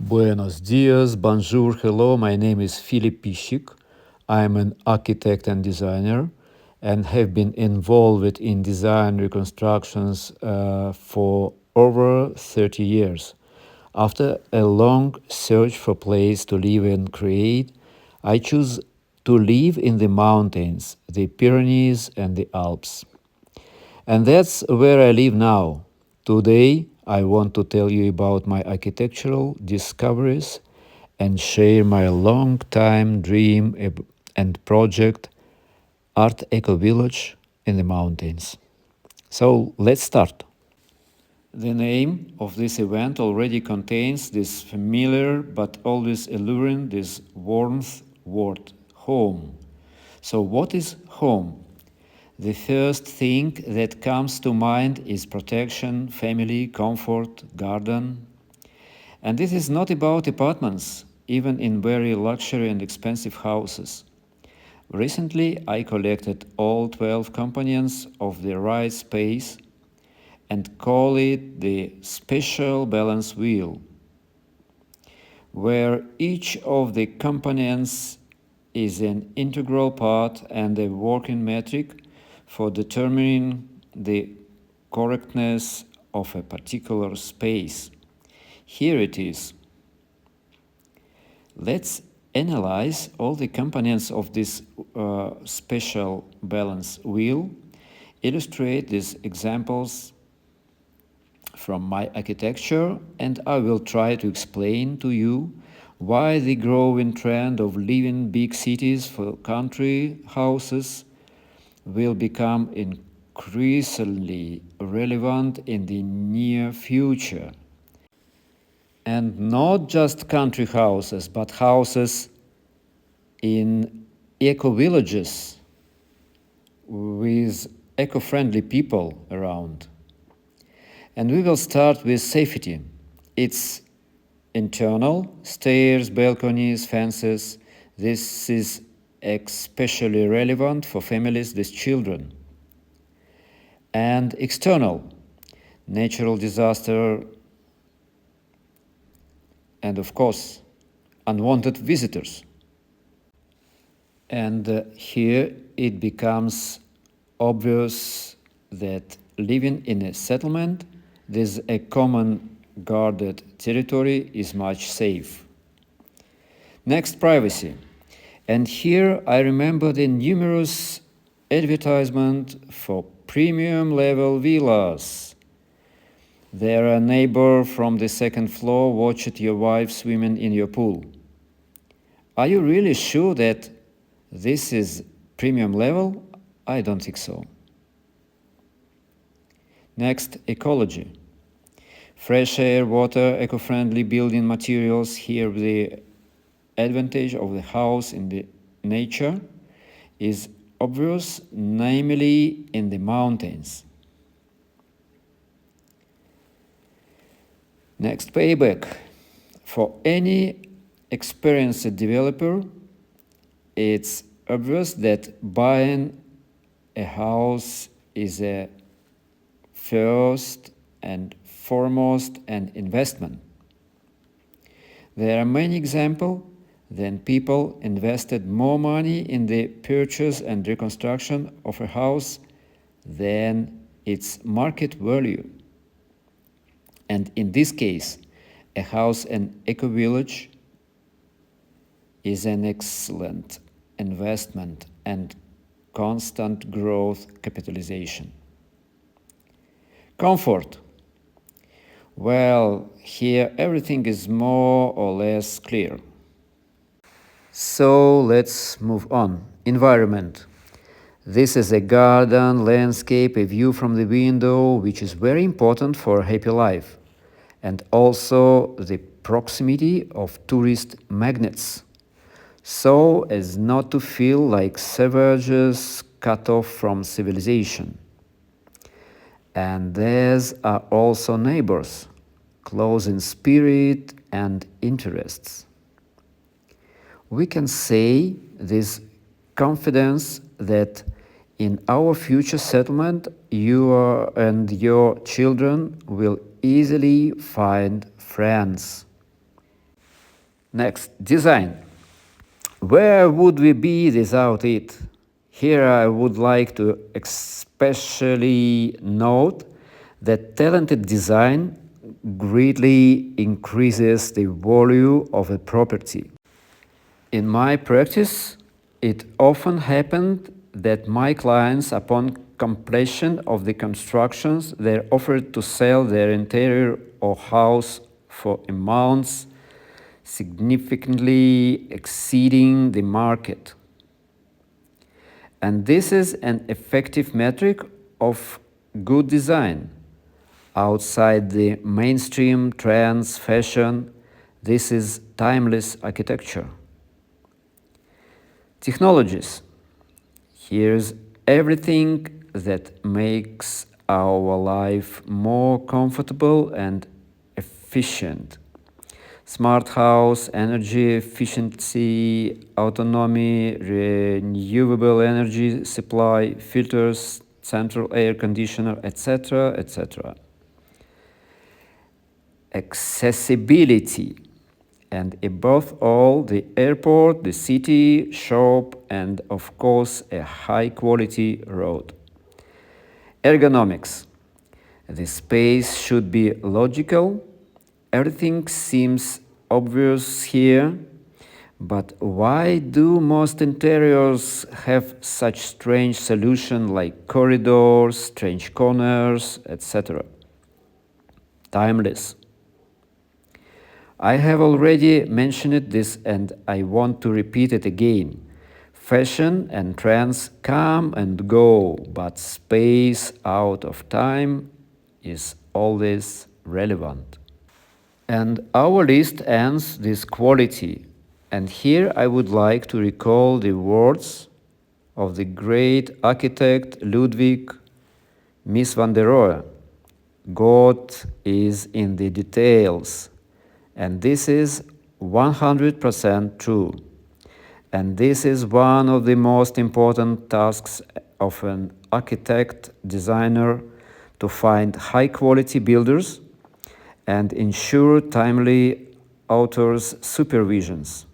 Buenos dias, bonjour, hello. My name is Filip Pishik. I'm an architect and designer and have been involved in design reconstructions for over 30 years. After a long search for a place to live and create, I choose to live in the mountains, the Pyrenees and the Alps. And that's where I live now. Today, I want to tell you about my architectural discoveries and share my long time dream and project, Art Eco Village in the mountains. So let's start. The name of this event already contains this familiar but always alluring, this warmth word, home. So, what is home? The first thing that comes to mind is protection, family, comfort, garden. And this is not about apartments, even in very luxury and expensive houses. Recently, I collected all 12 components of the right space and call it the Spatial Balance Wheel, where each of the components is an integral part and a working metric for determining the correctness of a particular space. Here it is. Let's analyze all the components of this spatial balance wheel, illustrate these examples from my architecture, and I will try to explain to you why the growing trend of leaving big cities for country houses will become increasingly relevant in the near future. And not just country houses, but houses in eco villages with eco friendly people around. And we will start with safety. It's internal, stairs, balconies, fences. This is especially relevant for families with children. And external, natural disaster, and of course, unwanted visitors. And here it becomes obvious that living in a settlement with a common guarded territory is much safe. Next, privacy. And here I remember the numerous advertisements for premium level villas. There a neighbor from the second floor watched your wife swimming in your pool. Are you really sure that this is premium level? I don't think so. Next, ecology. Fresh air, water, eco-friendly building materials. Here the advantage of the house in the nature is obvious, namely in the mountains. Next, payback. For any experienced developer, it's obvious that buying a house is a first and foremost an investment. There are many examples then people invested more money in the purchase and reconstruction of a house than its market value. And in this case, a house in eco-village is an excellent investment and constant growth capitalization. Comfort. Well, here everything is more or less clear. So let's move on. Environment. This is a garden, landscape, a view from the window, which is very important for a happy life. And also the proximity of tourist magnets, so as not to feel like savages cut off from civilization. And these are also neighbors, close in spirit and interests. We can say this confidence that in our future settlement, you and your children will easily find friends. Next, design. Where would we be without it? Here I would like to especially note that talented design greatly increases the value of a property. In my practice, it often happened that my clients, upon completion of the constructions, they offered to sell their interior or house for amounts significantly exceeding the market. And this is an effective metric of good design. Outside the mainstream trends, fashion, this is timeless architecture. Technologies. Here's everything that makes our life more comfortable and efficient. Smart house, energy efficiency, autonomy, renewable energy supply, filters, central air conditioner, etc., etc. Accessibility, and above all, the airport, the city, shop, and of course, a high quality road. Ergonomics. The space should be logical. Everything seems obvious here, but why do most interiors have such strange solutions like corridors, strange corners, etc.? Timeless. I have already mentioned this and I want to repeat it again. Fashion and trends come and go, but space out of time is always relevant. And our list ends with quality. And here I would like to recall the words of the great architect Ludwig Mies van der Rohe. God is in the details. And this is 100% true. And this is one of the most important tasks of an architect designer, to find high quality builders and ensure timely authors' supervisions.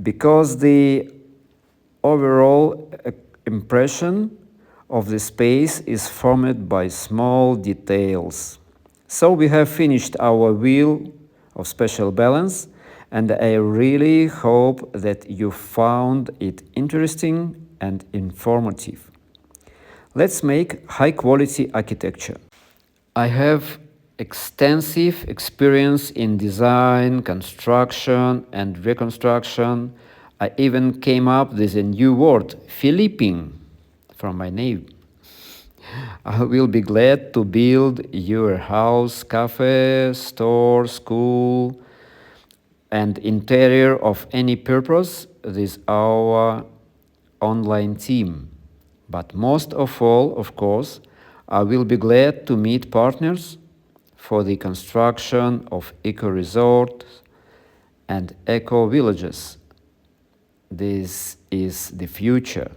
Because the overall impression of the space is formed by small details. So we have finished our wheel of spatial balance, and I really hope that you found it interesting and informative. Let's make high-quality architecture. I have extensive experience in design, construction, and reconstruction. I even came up with a new word, Philippine, from my name. I will be glad to build your house, cafe, store, school, and interior of any purpose with our online team. But most of all, of course, I will be glad to meet partners for the construction of eco-resorts and eco-villages. This is the future.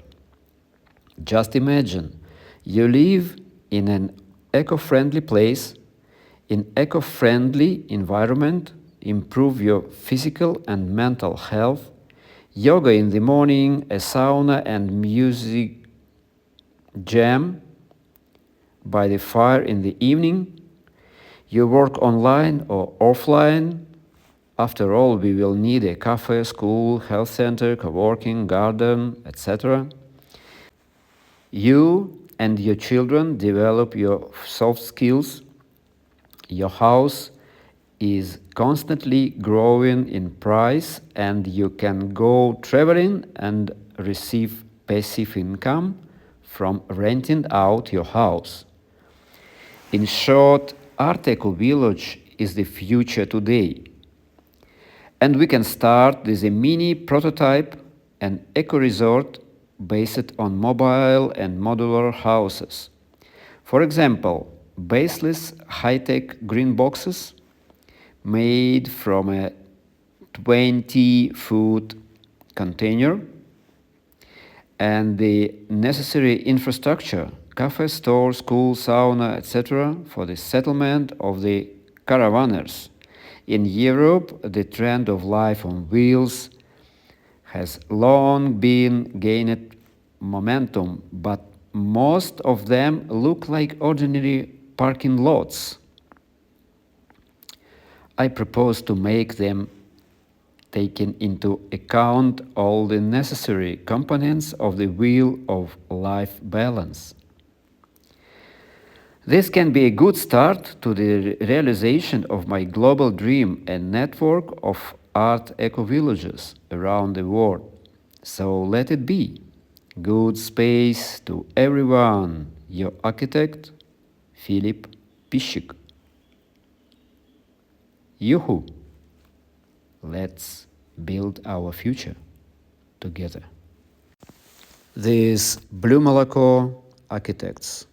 Just imagine, you live in an eco-friendly place, in eco-friendly environment, improve your physical and mental health, yoga in the morning, a sauna and music jam by the fire in the evening, you work online or offline. After all, we will need a cafe, school, health center, co-working, garden, etc. You and your children develop your soft skills. Your house is constantly growing in price, and you can go traveling and receive passive income from renting out your house. In short, Art Eco Village is the future today. And we can start with a mini prototype, an eco-resort based on mobile and modular houses. For example, baseless high-tech green boxes made from a 20-foot container and the necessary infrastructure, cafe, store, school, sauna, etc., for the settlement of the caravanners. In Europe, the trend of life on wheels has long been gained momentum, but most of them look like ordinary parking lots. I propose to make them taking into account all the necessary components of the wheel of life balance. This can be a good start to the realization of my global dream and network of art eco-villages around the world. So let it be. Good space to everyone. Your architect, Philip Pischik. Yoo-hoo! Let's build our future together. These Blue Malaco architects